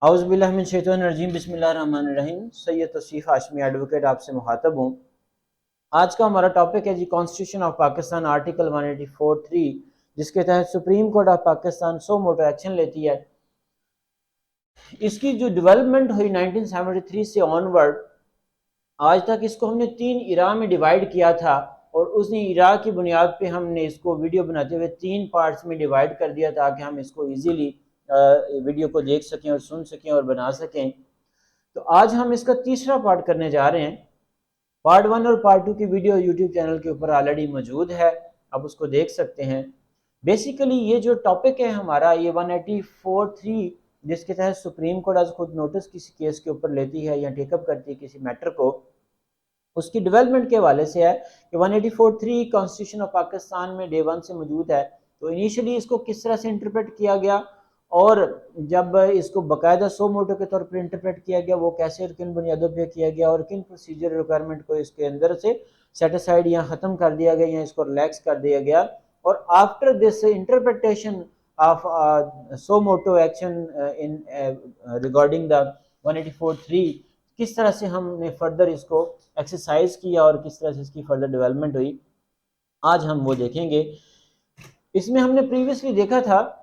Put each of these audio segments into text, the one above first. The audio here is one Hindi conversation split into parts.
औज़ुबिल्लाहिमिनश्शैतानिर्रजीम बिस्मिल्लाहिर्रहमानिर्रहीम। सैयद तौसीफ़ हाशमी एडवोकेट आपसे मुखातब हूँ। आज का हमारा टॉपिक है जी कॉन्स्टिट्यूशन ऑफ पाकिस्तान आर्टिकल 184(3), जिसके तहत supreme court of Pakistan suo motu action लेती है। इसकी जो डेवलपमेंट हुई 1973 से ऑनवर्ड आज तक, इसको हमने 3 इरा में डिवाइड किया था और उसी इरा की बुनियाद पे हमने इसको वीडियो बनाते हुए 3 पार्ट्स में डिवाइड कर दिया ताकि हम इसको ईजीली वीडियो को देख सकें और सुन सकें और बना सकें। तो आज हम इसका तीसरा पार्ट करने जा रहे हैं। पार्ट 1 और पार्ट 2 की वीडियो यूट्यूब चैनल के ऊपर ऑलरेडी मौजूद है, आप उसको देख सकते हैं। बेसिकली ये जो टॉपिक है हमारा, ये 184(3), जिसके तहत सुप्रीम कोर्ट आज खुद नोटिस किसी केस के ऊपर लेती है या टेकअप करती है किसी मैटर को, उसकी डेवलपमेंट के हवाले से है कि 184(3) कॉन्स्टिट्यूशन ऑफ पाकिस्तान में डे 1 से मौजूद है। तो इनिशियली इसको किस तरह से इंटरप्रेट किया गया और जब इसको बाकायदा सो मोटो के तौर पर इंटरप्रेट किया गया, वो कैसे और किन बुनियादों पर किया गया और किन प्रोसीजर रिक्वायरमेंट को इसके अंदर से सेटिसाइड या ख़त्म कर दिया गया या इसको रिलैक्स कर दिया गया। और after this interpretation of suo motu action in regarding the 184(3), किस तरह से हमने फर्दर इसको एक्सरसाइज किया और किस तरह से इसकी फर्दर डेवलपमेंट हुई, आज हम वो देखेंगे। इसमें हमने प्रीवियसली देखा था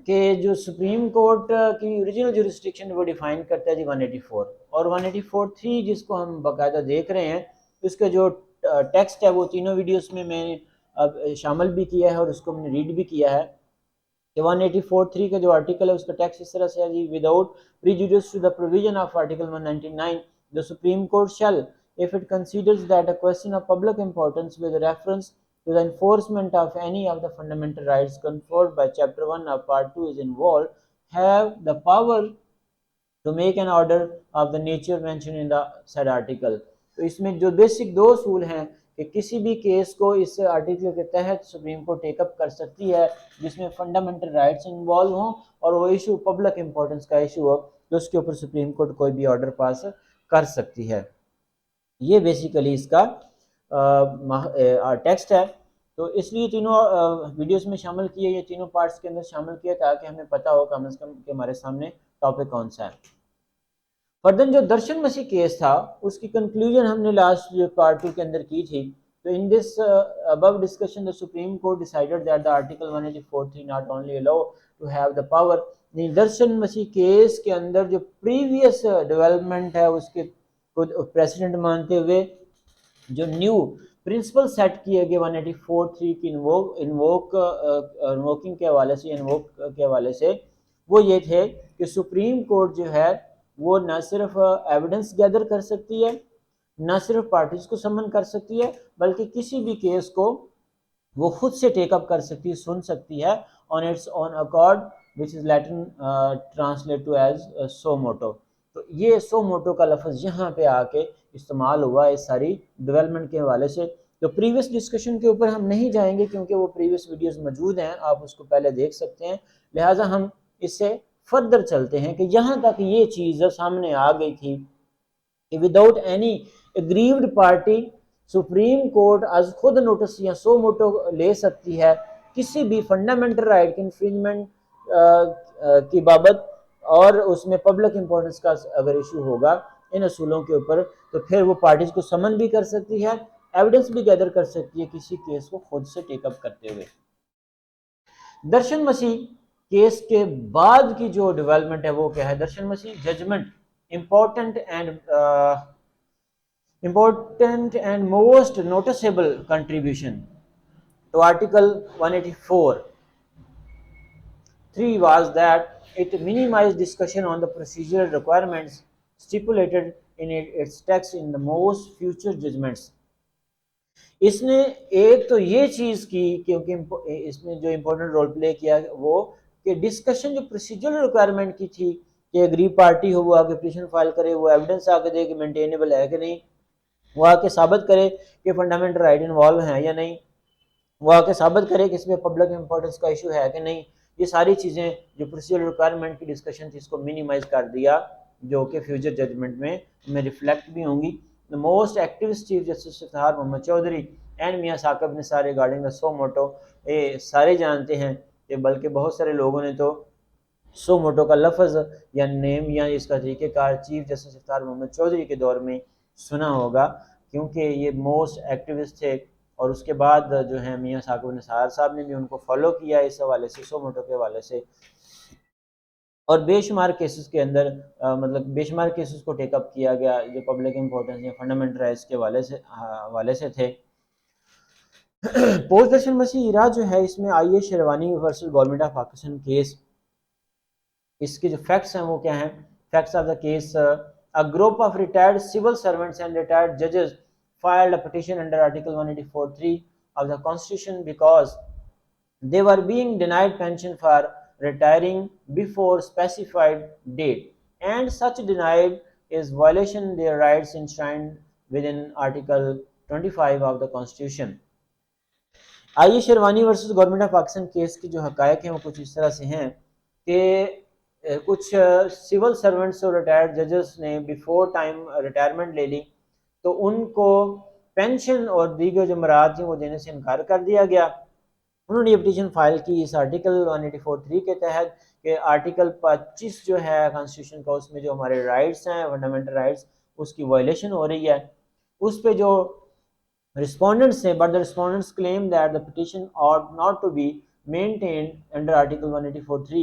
कि जो सुप्रीम कोर्ट की ओरिजिनल जुरिस्डिक्शन वो डिफाइन करता है जी 184, और 184(3) जिसको हम बाकायदा देख रहे हैं, उसका जो टेक्स्ट है वो तीनों वीडियोस में मैंने अब शामिल भी किया है और उसको हमने रीड भी किया है कि 184(3) का जो आर्टिकल है उसका टेक्स्ट इस तरह से है जी, without prejudice to the provision of article 199 the supreme Court shall, if it considers that a question of public importance with reference to the enforcement of any of the fundamental rights conferred by Chapter 1 of Part 2 is involved, have the power to make an order of the nature mentioned in the said article। तो इसमें जो बेसिक दो असूल हैं कि किसी भी केस को इस आर्टिकल के तहत सुप्रीम कोर्ट टेकअप कर सकती है जिसमें फंडामेंटल राइट्स इन्वॉल्व हों और वो इशू पब्लिक इंपॉर्टेंस का इशू हो, तो उसके ऊपर सुप्रीम कोर्ट कोई भी ऑर्डर पास कर सकती है। ये बेसिकली इसका टेक्स्ट है। तो इसलिए तीनों वीडियोस में शामिल किए, ये तीनों पार्ट्स के अंदर शामिल किया ताकि हमें पता हो कम से कम कि हमारे सामने टॉपिक कौन सा है। फर्दर जो दर्शन मसीह केस था उसकी कंक्लूजन हमने लास्ट जो पार्ट 2 के अंदर की थी। तो in this above discussion the Supreme Court decided that the article 184(3) not only allow to have the power, Darshan Masih case के अंदर जो प्रीवियस डेवलपमेंट है उसके प्रेसिडेंट मानते हुए जो न्यू प्रिंसिपल सेट किए गए 184(3) की इन्वोकिंग के हवाले से, इन्वोक के हवाले से, वो ये थे कि सुप्रीम कोर्ट जो है वो न सिर्फ एविडेंस गैदर कर सकती है, न सिर्फ पार्टीज को समन कर सकती है, बल्कि किसी भी केस को वो खुद से टेकअप कर सकती है, सुन सकती है on its own accord, which is Latin translate to as suo motu. तो ये सो मोटो का लफ्ज़ यहाँ पे आके इस्तेमाल हुआ इस सारी डेवलपमेंट के हवाले से। तो प्रीवियस डिस्कशन के ऊपर हम नहीं जाएंगे क्योंकि वो प्रीवियस वीडियोस मौजूद हैं, आप उसको पहले देख सकते हैं। लिहाजा हम इससे फर्दर चलते हैं कि यहाँ तक ये चीज़ सामने आ गई थी कि without any aggrieved party supreme court आज खुद नोटिस या सो मोटो ले सकती है किसी भी फंडामेंटल राइट की इंफ्रिंजमेंट की बाबत, और उसमें पब्लिक इंपॉर्टेंस का अगर इशू होगा इन असूलों के ऊपर, तो फिर वो पार्टीज को समन भी कर सकती है, एविडेंस भी गैदर कर सकती है किसी केस को खुद से टेकअप करते हुए। दर्शन मसीह केस के बाद की जो डेवलपमेंट है वो क्या है? दर्शन मसीह judgement important and most noticeable contribution to Article 184(3) was that it minimized discussion on the procedural requirements stipulated in its text in the most future judgments। इसने एक तो ये चीज़ की, क्योंकि इसमें जो इम्पोर्टेंट रोल प्ले किया वो कि डिस्कशन जो प्रोसीजरल रिक्वायरमेंट की थी कि अग्री पार्टी हो वो आगे पिटीशन फाइल करे, वो एविडेंस आके दे कि मेंटेनेबल है कि नहीं, वो आके साबित करे कि फंडामेंटल राइट इन्वॉल्व हैं या नहीं, वो आके साबित करे कि इसमें पब्लिक इंपॉर्टेंस का इशू है कि नहीं। ये सारी चीज़ें जो प्रोसीजरल रिक्वायरमेंट की डिस्कशन थी इसको मिनिमाइज कर दिया, जो कि फ्यूचर जजमेंट में रिफ्लेक्ट भी होंगी। The most activist chief justice Iftikhar Muhammad Chaudhry and Mian Saqib Nisar regarding the suo motu, ये सारे जानते हैं कि बल्कि बहुत सारे लोगों ने तो सो मोटो का लफ्ज़ या नेम या इसका तरीक़ेकार चीफ जस्टिस इफ्तार मोहम्मद चौधरी के दौर में सुना होगा, क्योंकि ये मोस्ट एक्टिविस्ट थे। और उसके बाद जो है मियाँ साकिब निसार साहब ने भी उनको फॉलो किया इस हवाले से, सो मोटो के हवाले से। और बेशुमार केसेस के अंदर मतलब बेशुमार केसेस को टेकअप किया गया जो पब्लिक इंपॉर्टेंस या फंडामेंटल राइट्स के हवाले से थे। पोस्ट दर्शन मसीह इरा जो है, इसमें I A Sherwani versus government of Pakistan case, इसके जो फैक्ट्स हैं वो क्या हैं? Facts of the case, a group of retired civil servants and retired जजेस filed a petition under Article 184(3) of the Constitution because they were being denied pension for retiring before specified date, and such denied is violation their rights enshrined within Article 25 of the Constitution. आइए sherwani versus government of Pakistan case की जो हकायक हैं वो कुछ इस तरह से हैं कि कुछ सिविल सर्वेंट्स और रिटायर्ड जजेस ने बिफोर टाइम रिटायरमेंट ले ली, तो उनको पेंशन और दीगर जो मराद थी वो देने से इनकार कर दिया गया। उन्होंने ये पिटीशन फाइल की इस आर्टिकल 184(3) के तहत कि आर्टिकल 25 जो है कॉन्स्टिट्यूशन का, उसमें जो हमारे राइट्स हैं फंडामेंटल राइट्स, उसकी वायलेशन हो रही है। उस पे जो respondents say, but the respondents claim that the petition ought not to be maintained under Article 184(3)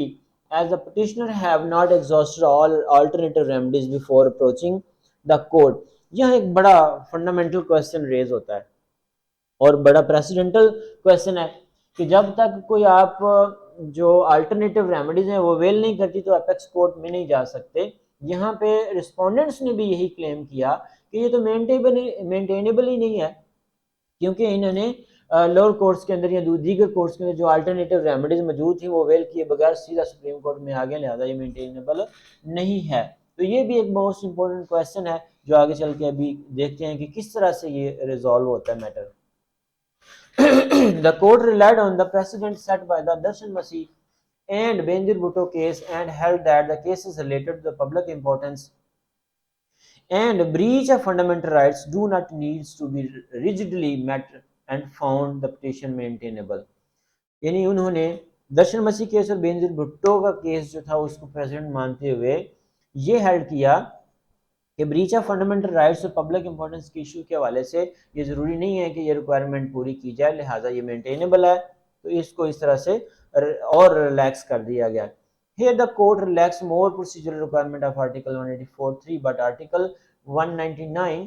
as the petitioner have not exhausted all alternative remedies before approaching the court. यह एक बड़ा फंडामेंटल क्वेश्चन रेज होता है और बड़ा प्रेसिडेंटल क्वेश्चन है कि जब तक कोई आप जो अल्टरनेटिव रेमेडीज हैं वो वेल नहीं करती तो अपेक्स कोर्ट में नहीं जा सकते। यहाँ पे रिस्पोंडेंट्स ने भी यही क्लेम किया कि ये तो मेंटेनेबल ही नहीं है, क्योंकि इन्होंने लोअर कोर्ट्स के अंदर या दीगर कोर्ट्स के अंदर जो अल्टरनेटिव रेमेडीज मौजूद थी वो वेल किए बगैर सीधा सुप्रीम कोर्ट में आ गए, लिहाजा ये मेंटेनेबल नहीं है। तो ये भी एक मोस्ट इंपॉर्टेंट क्वेश्चन है जो आगे चल के अभी देखते हैं कि किस तरह से ये रिजॉल्व होता है matter. The court relied on the precedent set by the Darshan Masih and Benazir Bhutto case and held that the cases related to the public importance and breach of fundamental rights do not needs to be rigidly met and found the petition maintainable. यानी उन्होंने दर्शन मसीह केस और बेनजीर भुट्टो का केस जो था उसको प्रेसिडेंट मानते हुए ये हेल्ड किया कि ब्रीच ऑफ फंडामेंटल राइट्स और पब्लिक इंपॉर्टेंस के इशू के हवाले से ये ज़रूरी नहीं है कि ये रिक्वायरमेंट पूरी की जाए, लिहाजा ये मेंटेनेबल है, तो इसको इस तरह से और रिलैक्स कर दिया गया। Here the court relaxed more procedural requirement of Article 184(3), but Article 199,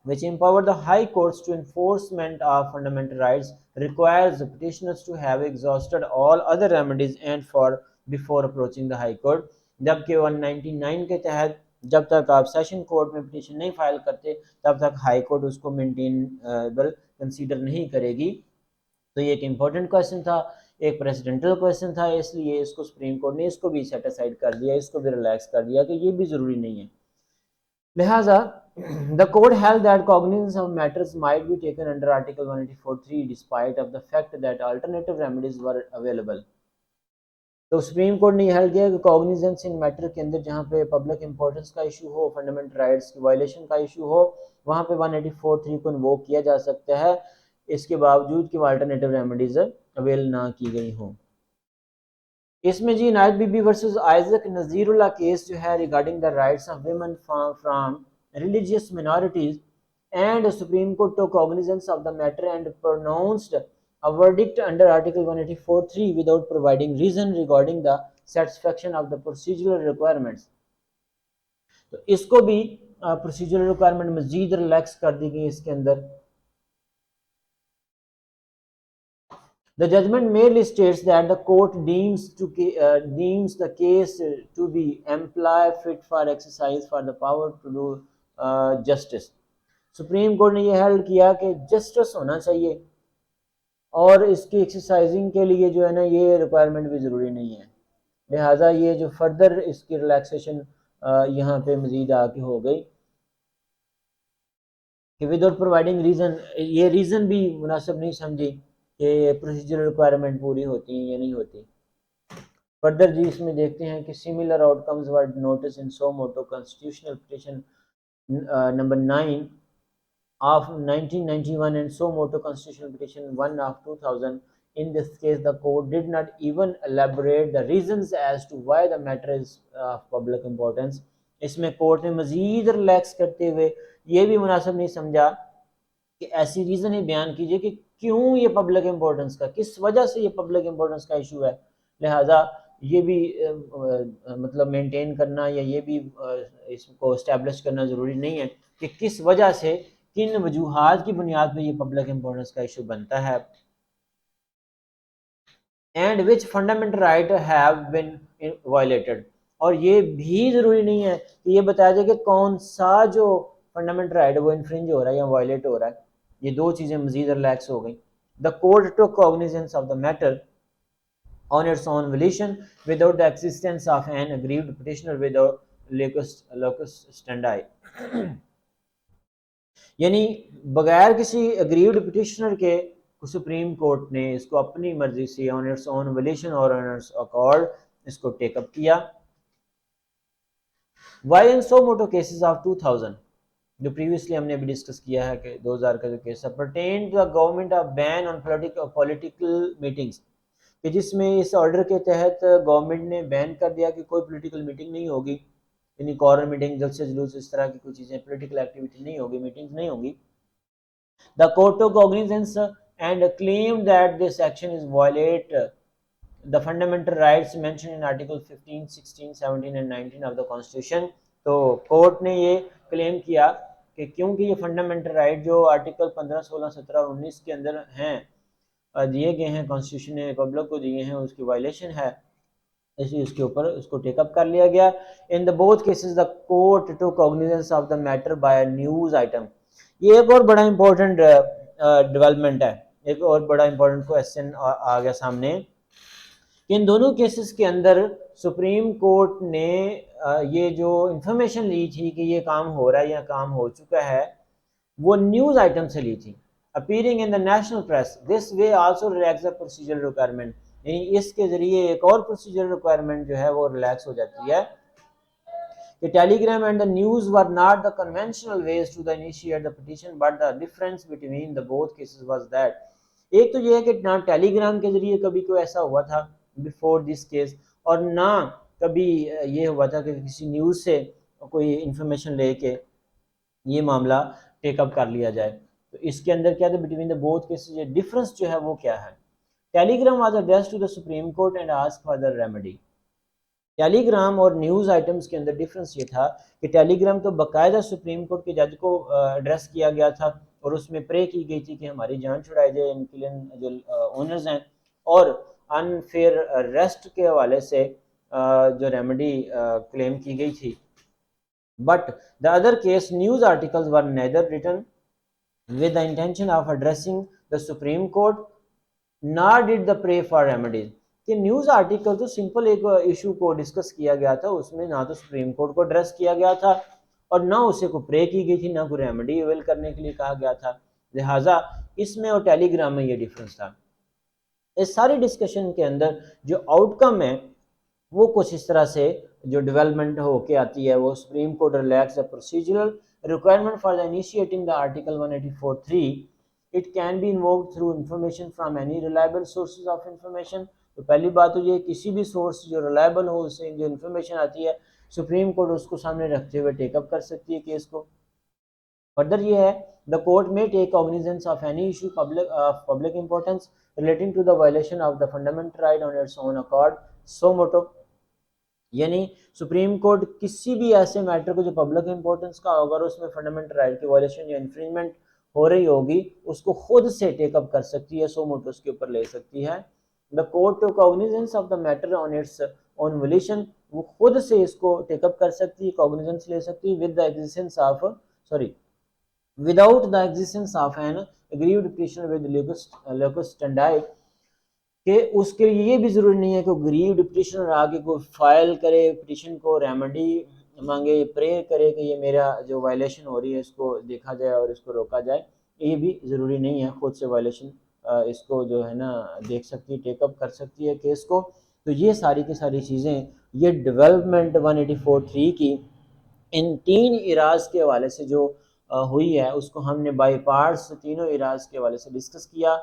which empowered the High Courts to enforcement of fundamental rights, requires the petitioners to have exhausted all other remedies and for before approaching the High Court. जबकि 199 के तहत जब तक आप सेशन कोर्ट में पिटीशन नहीं फाइल करते तब तक हाई कोर्ट उसको मेंटेनेबल कंसीडर नहीं करेगी। तो ये एक इम्पोर्टेंट क्वेश्चन था, एक प्रेसिडेंटल क्वेश्चन था, इसलिए इसको सुप्रीम कोर्ट ने इसको भी सेटिसाइड कर दिया, इसको भी रिलैक्स कर दिया कि ये भी ज़रूरी नहीं है। लिहाजा the court held that cognizance of matters might be taken under Article 184(3) despite of the fact that alternative remedies were available. तो सुप्रीम कोर्ट ने हेल्ड किया कि कॉग्निजेंस इन मैटर के अंदर जहाँ पे पब्लिक इंपॉर्टेंस का इशू हो, फंडामेंटल राइट्स की वायलेशन का इशू हो, वहाँ पे 184(3) को इन्वोक किया जा सकता है, इसके बावजूद कि अल्टरनेटिव रेमेडीज अवेल ना की गई हों। इसमें जी इनायत बीबी वर्सेस आइजक नज़ीरुल्लाह केस जो है regarding the rights of women from religious minorities and Supreme Court to cognizance of the matter and pronounced a verdict under Article 184(3) without providing reason regarding the satisfaction of the procedural requirements. तो इसको भी प्रोसीजरल रिक्वायरमेंट मजीद रिलैक्स कर दी गई इसके अंदर। The judgment merely states that the court deems the case to be amply fit for exercise for the power to do justice. Supreme court ने यह हेल्ड किया कि जस्टिस होना चाहिए और इसकी एक्सरसाइजिंग के लिए जो है ना ये रिक्वायरमेंट भी ज़रूरी नहीं है, लिहाजा ये जो फर्दर इसकी रिलैक्सेशन यहाँ पे मज़ीद आके हो गई कि विदाउट प्रोवाइडिंग रीज़न, ये रीज़न भी मुनासिब नहीं समझी कि प्रोसीजरल रिक्वायरमेंट पूरी होती है या नहीं होती। फर्दर जी इसमें देखते हैं कि similar outcomes were notice in suo motu constitutional petition number 9 of 1991 and so moto constitutional petition 1 of 2000 In this case, the court did not even elaborate the reasons as to why the matter is of public importance. इसमें कोर्ट ने मजीद रिलैक्स करते हुए ये भी मुनासिब नहीं समझा कि ऐसी रीज़न ही बयान कीजिए कि क्यों ये पब्लिक इम्पोर्टेंस का, किस वजह से ये पब्लिक इम्पोर्टेंस का इशू है। लिहाजा ये भी मतलब मेंटेन करना या ये भी इसको इस्टेब्लिश करना ज़रूरी नहीं है कि किस वजह से, किन वजूहात की बुनियाद पर ये पब्लिक इम्पोर्टेंस का इशू बनता है। And which fundamental right have been violated, और ये भी ज़रूरी नहीं है कि ये बताया जाए कि कौन सा जो फंडामेंटल राइट है वो इन्फ्रिंज हो रहा है या वायलेट हो रहा है। ये दो चीज़ें मजीद रिलैक्स हो गई। The court took cognizance of the matter on its own volition without the existence of an aggrieved petitioner without locus standi यानी बगैर किसी अग्रीव्ड पिटिशनर के सुप्रीम कोर्ट ने इसको अपनी मर्जी से ऑन इट्स ओन वोल्यूशन और ऑन इट्स अकॉर्ड इसको टेकअप किया। While in suo motu cases of 2000, जो प्रीवियसली हमने अभी डिस्कस किया है कि 2000 का जो केस है, pertain to the government of ban on political meetings, कि जिसमें इस ऑर्डर के तहत गवर्नमेंट ने बैन कर दिया कि कोई पॉलिटिकल मीटिंग नहीं होगी, यानी कॉरन मीटिंग, जलसे जुलूस, इस तरह की कोई चीज़ें, पॉलिटिकल एक्टिविटी नहीं होगी, मीटिंग्स नहीं होंगी। The court took cognizance and claimed that this action is violate the fundamental rights mentioned in article 15, 16, 17 and 19 of the constitution. तो कोर्ट ने ये क्लेम किया कि क्योंकि ये फंडामेंटल राइट जो आर्टिकल 15, 16, 17 और 19 के अंदर हैं, दिए गए हैं, कॉन्स्टिट्यूशन ने रिपब्लिक को दिए हैं, उसकी वायलेशन है, इसलिए उसके ऊपर उसको टेकअप कर लिया गया। In the both cases the court took cognizance of the matter bye news item. ये एक और बड़ा इंपॉर्टेंट डेवलपमेंट है, एक और बड़ा इंपॉर्टेंट क्वेश्चन आ गया सामने कि इन दोनों केसेस के अंदर सुप्रीम कोर्ट ने ये जो इंफॉर्मेशन ली थी कि ये काम हो रहा है या काम हो चुका है, वो न्यूज़ आइटम से ली थी, appearing in the national press. This way also relax the procedural requirement, यानी इसके जरिए एक और प्रोसीजरल रिक्वायरमेंट जो है वो रिलैक्स हो जाती है कि telegram and the news were not the conventional ways to the initiate the petition, but the difference between the both cases was that, एक तो ये है कि ना टेलीग्राम के जरिए कभी कोई ऐसा हुआ था बिफोर दिस केस, और ना कभी ये हुआ था कि किसी न्यूज़ से कोई इंफॉर्मेशन लेके ये मामला टेकअप कर लिया जाए। तो इसके अंदर क्या था बिटवीन द बोथ केसेस, ये डिफरेंस जो है वो क्या है। Telegram was addressed to the supreme court and asked for the remedy. Telegram और न्यूज़ आइटम्स के अंदर डिफरेंस ये था कि टेलीग्राम तो बाकायदा सुप्रीम कोर्ट के जज को एड्रेस किया गया था और उसमें प्रे की गई थी कि हमारी जान छुड़ाई जाए, इनके जो ओनर्स हैं, और अनफेयर अरेस्ट के हवाले से जो रेमेडी क्लेम की गई थी। But the other case, news articles were neither written with the intention of addressing the Supreme Court, nor did the pray for remedies। कि न्यूज़ आर्टिकल तो सिंपल एक इशू को डिस्कस किया गया था, उसमें ना तो सुप्रीम कोर्ट को एड्रेस किया गया था और ना उसे को प्रे की गई थी, ना कोई रेमेडी अवेल करने के लिए कहा गया था। लिहाजा इसमें और टेलीग्राम में ये डिफरेंस था। इस सारी डिस्कशन के अंदर जो आउटकम है वो कुछ इस तरह से जो डेवलपमेंट होके आती है, वो supreme court relax the procedural requirement for the initiating the article 184(3), it can be invoked through information from any reliable sources of information. तो पहली बात तो ये किसी भी सोर्स जो रिलायबल हो उससे जो इंफॉर्मेशन आती है सुप्रीम कोर्ट उसको सामने रखते हुए टेकअप कर सकती है केस को। फर्दर ये है द कोर्ट में take cognizance of any issue public importance relating to the violation of the fundamental right on its own accord suo motu, यानी सुप्रीम कोर्ट किसी भी ऐसे मैटर को जो पब्लिक इंपॉर्टेंस का होगा और उसमें फंडामेंटल राइट की वायलेशन या इन्फ्रिंजमेंट हो रही होगी उसको खुद से टेकअप कर सकती है, सो मोटो उसके ऊपर ले सकती है। The court to cognizance of the matter on its own volition, वो खुद से इसको टेकअप कर सकती है, कॉग्निजेंस ले सकती है with the existence of without the existence of an aggrieved petition with locus standard, कि उसके लिए ये भी ज़रूरी नहीं है कि गरीब पिटिशनर आगे को फाइल करे पिटिशन को, रेमेडी मांगे, प्रे करे कि ये मेरा जो वायलेशन हो रही है इसको देखा जाए और इसको रोका जाए, ये भी ज़रूरी नहीं है। खुद से वायलेशन इसको जो है ना देख सकती है, टेकअप कर सकती है केस को। तो ये सारी की सारी चीज़ें, ये डेवलपमेंट 184(3) की इन 3 इराज के हवाले से जो हुई है उसको हमने बाई पार्ट्स तीनों इराज के हवाले से डिस्कस किया।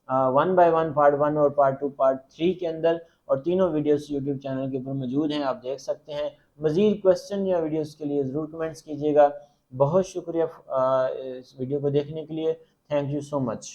वन बाय वन, पार्ट 1 और पार्ट 2, पार्ट 3 के अंदर, और तीनों वीडियोस यूट्यूब चैनल के ऊपर मौजूद हैं, आप देख सकते हैं। मज़ीद क्वेश्चन या वीडियोस के लिए ज़रूर कमेंट्स कीजिएगा। बहुत शुक्रिया इस वीडियो को देखने के लिए। Thank you so much.